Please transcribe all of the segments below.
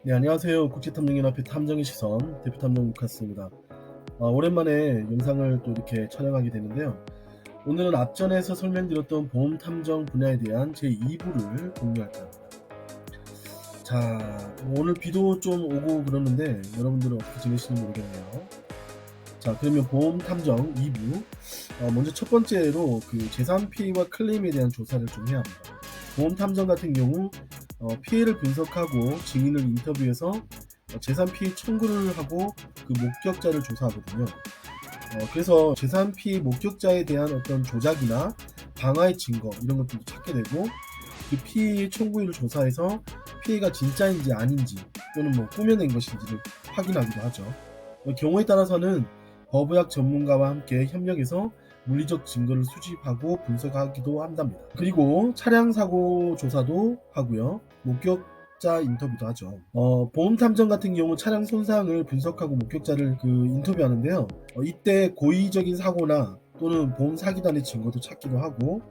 네, 안녕하세요. 국제탐정연합회 탐정의 시선 대표탐정 루카스입니다. 오랜만에 영상을 또 이렇게 촬영하게 되는데요. 오늘은 앞전에서 설명드렸던 보험탐정 분야에 대한 제 2부를 공유할까 합니다. 자, 오늘 비도 좀 오고 그러는데 여러분들은 어떻게 지내시는지 모르겠네요. 자, 그러면 보험탐정 2부. 먼저 첫 번째로 그 재산 피해와 클레임에 대한 조사를 좀 해야 합니다. 보험탐정 같은 경우 피해를 분석하고 증인을 인터뷰해서 재산 피해 청구를 하고 그 목격자를 조사하거든요. 그래서 재산 피해 목격자에 대한 어떤 조작이나 방화의 증거 이런 것들도 찾게 되고, 그 피해 청구인을 조사해서 피해가 진짜인지 아닌지 또는 뭐 꾸며낸 것인지를 확인하기도 하죠. 경우에 따라서는 법의학 전문가와 함께 협력해서 물리적 증거를 수집하고 분석하기도 한답니다. 그리고 차량 사고 조사도 하고요. 목격자 인터뷰도 하죠. 보험 탐정 같은 경우 차량 손상을 분석하고 목격자를 인터뷰하는데요. 이때 고의적인 사고나 또는 보험 사기단의 증거도 찾기도 하고,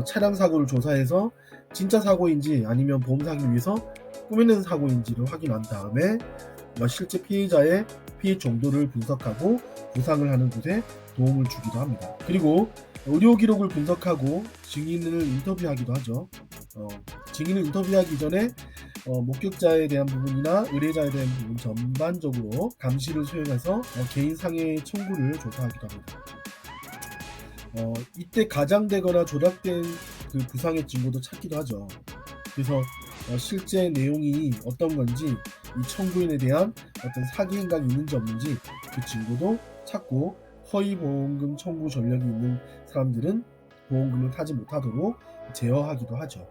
차량 사고를 조사해서 진짜 사고인지 아니면 보험 사기를 위해서 꾸며낸 사고인지를 확인한 다음에 실제 피해자의 피해 정도를 분석하고 보상을 하는 곳에 도움을 주기도 합니다. 그리고 의료 기록을 분석하고 증인을 인터뷰하기도 하죠. 증인을 인터뷰하기 전에 목격자에 대한 부분이나 의뢰자에 대한 부분 전반적으로 감시를 수행해서 개인 상해 청구를 조사하기도 합니다. 이때 가장되거나 조작된 그 부상의 증거도 찾기도 하죠. 그래서 실제 내용이 어떤 건지, 이 청구인에 대한 어떤 사기 행각이 있는지 없는지 그 증거도 찾고, 허위 보험금 청구 전력이 있는 사람들은 보험금을 타지 못하도록 제어하기도 하죠.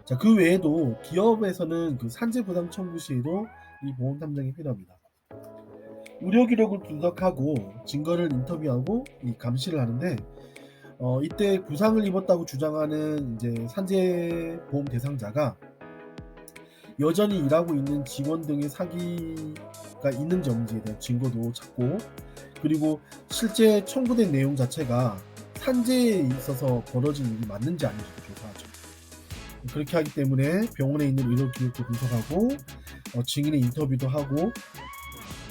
자, 그 외에도 기업에서는 그 산재 보상 청구 시에도 이 보험 탐정이 필요합니다. 의료 기록을 분석하고 증거를 인터뷰하고 이 감시를 하는데, 이때 부상을 입었다고 주장하는 이제 산재 보험 대상자가 여전히 일하고 있는 직원 등의 사기가 있는지 없는지에 대한 증거도 찾고, 그리고 실제 청구된 내용 자체가 산재에 있어서 벌어진 일이 맞는지 아닌지도 조사하죠. 그렇게 하기 때문에 병원에 있는 의료 기록도 분석하고, 증인의 인터뷰도 하고,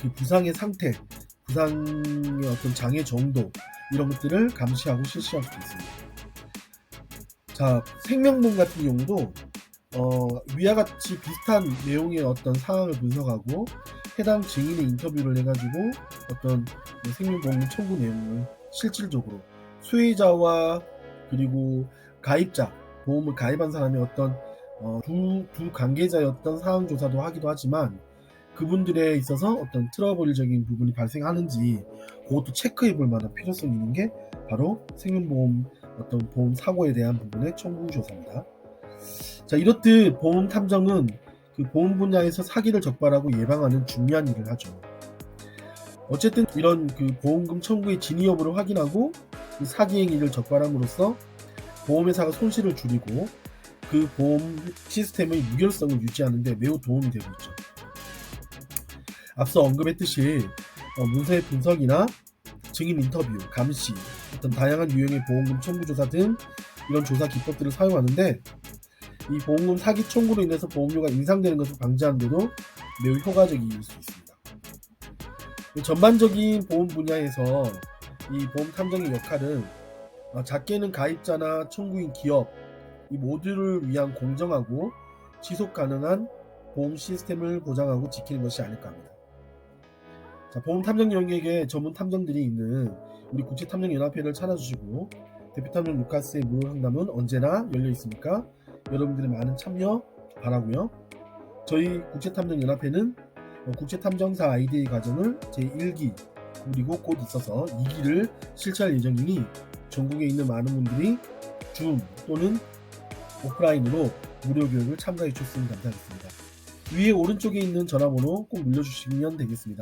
그 부상의 상태, 부상의 어떤 장애 정도 이런 것들을 감시하고 실시할 수도 있습니다. 자, 생명보험 같은 경우도 위와 같이 비슷한 내용의 어떤 상황을 분석하고 해당 증인의 인터뷰를 해가지고 어떤 생명보험 청구 내용을 실질적으로 수혜자와 그리고 가입자, 보험을 가입한 사람의 어떤 두 관계자의 어떤 상황 조사도 하기도 하지만, 그분들에 있어서 어떤 트러블적인 부분이 발생하는지 그것도 체크해 볼 만한 필요성이 있는 게 바로 생명보험 어떤 보험 사고에 대한 부분의 청구 조사입니다. 자, 이렇듯 보험 탐정은 그 보험 분야에서 사기를 적발하고 예방하는 중요한 일을 하죠. 어쨌든 이런 그 보험금 청구의 진위 여부를 확인하고 그 사기 행위를 적발함으로써 보험회사가 손실을 줄이고 그 보험 시스템의 무결성을 유지하는 데 매우 도움이 되고 있죠. 앞서 언급했듯이 문서의 분석이나 증인 인터뷰, 감시, 어떤 다양한 유형의 보험금 청구 조사 등 이런 조사 기법들을 사용하는데, 이 보험금 사기 청구로 인해서 보험료가 인상되는 것을 방지하는 데도 매우 효과적일 수 있습니다. 전반적인 보험 분야에서 이 보험 탐정의 역할은 작게는 가입자나 청구인 기업 이 모두를 위한 공정하고 지속 가능한 보험 시스템을 보장하고 지키는 것이 아닐까 합니다. 자, 보험 탐정 영역에 전문 탐정들이 있는 우리 국제탐정연합회를 찾아주시고, 대표탐정 루카스의 무료 상담은 언제나 열려 있으니까 여러분들의 많은 참여 바라고요. 저희 국제탐정연합회는 국제탐정사 IDA 과정을 제1기 그리고 곧 있어서 2기를 실시할 예정이니 전국에 있는 많은 분들이 줌 또는 오프라인으로 무료 교육을 참가해 주셨으면 감사하겠습니다. 위에 오른쪽에 있는 전화번호 꼭 눌러주시면 되겠습니다.